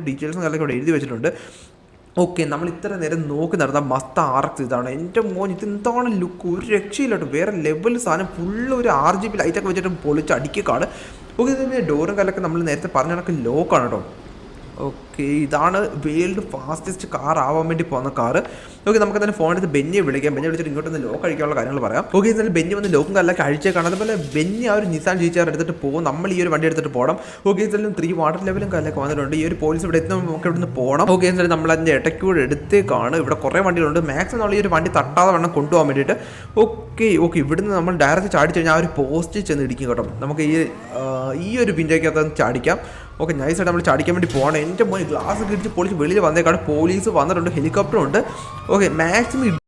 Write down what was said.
ഡീറ്റെയിൽസും കാര്യങ്ങളൊക്കെ ഇവിടെ എഴുതി വെച്ചിട്ടുണ്ട്. ഓക്കെ, നമ്മൾ ഇത്ര നേരം നോക്കി നടന്ന മസ്ത RX ഇതാണ്. എൻ്റെ മോൻ ഇത് എന്താണ് ലുക്ക്, ഒരു രക്ഷയില്ലോട്ടോ, വേറെ ലെവൽ സാധനം. ഫുള്ള് ഒരു RGB ലൈറ്റൊക്കെ വെച്ചിട്ട് പൊളിച്ച് അടിക്കാണ്. ഓക്കെ, ഇതിൻ്റെ ഡോറും കാലൊക്കെ നമ്മൾ നേരത്തെ പറഞ്ഞ കണക്ക് ലോക്കാണ് കേട്ടോ. ഓക്കെ, ഇതാണ് വേൾഡ് ഫാസ്റ്റസ്റ്റ് കാർ ആവാൻ വേണ്ടി പോകുന്ന കാറ്. ഓക്കെ, നമുക്ക് തന്നെ ഫോൺ എടുത്ത് ബെന്നിയെ വിളിക്കാം. ബെന്നി വിളിച്ചിട്ട് ഇങ്ങോട്ടൊന്ന് ലോക്ക് അഴിക്കാനുള്ള കാര്യങ്ങൾ പറയാം. ഓക്കെ, എന്നാലും ബെന്നി വന്ന് ലോക്കും കാലൊക്കെ അഴിച്ചേക്കാണ്. അതുപോലെ ബെന്നി ആ ഒരു നിസാൻ GTR എടുത്തിട്ട് പോകും. നമ്മൾ ഈ ഒരു വണ്ടി എടുത്തിട്ട് പോകണം. ഓക്കെ, എന്നാലും 3 വാട്ടർ ലെവലും കാലൊക്കെ വന്നിട്ടുണ്ട്. ഈ ഒരു പോലീസ് ഇവിടെ എത്തുമ്പോൾ നമുക്ക് ഇവിടെ നിന്ന് പോകണം. ഓക്കെ, എന്നാലും നമ്മൾ അതിൻ്റെ ഇടയ്ക്കൂടെ എടുത്തേക്കാണ്. ഇവിടെ കുറേ വണ്ടികളുണ്ട്. മാക്സിമം നമ്മൾ ഈ ഒരു വണ്ടി തട്ടാതെ വേണം കൊണ്ടുപോകാൻ വേണ്ടിയിട്ട്. ഓക്കെ, ഇവിടുന്ന് നമ്മൾ ഡയറക്റ്റ് ചാടിച്ചു കഴിഞ്ഞാൽ ആ ഒരു പോസ്റ്റ് ചെന്ന് ഇടിക്കും കേട്ടോ. നമുക്ക് ഈ ഒരു വിൻഡോയ്ക്കകത്ത് ചാടിക്കാം. ഓക്കെ, നൈസായിട്ട് നമ്മൾ ചാടിക്കാൻ വേണ്ടി പോകണം. എൻ്റെ മോൻ ഗ്ലാസ് കിടിച്ച് പൊളിച്ച് വെളിയിൽ വന്നേക്കാണ്. പോലീസ് വന്നിട്ടുണ്ട്, ഹെലികോപ്റ്ററും ഉണ്ട്. Okay, maximum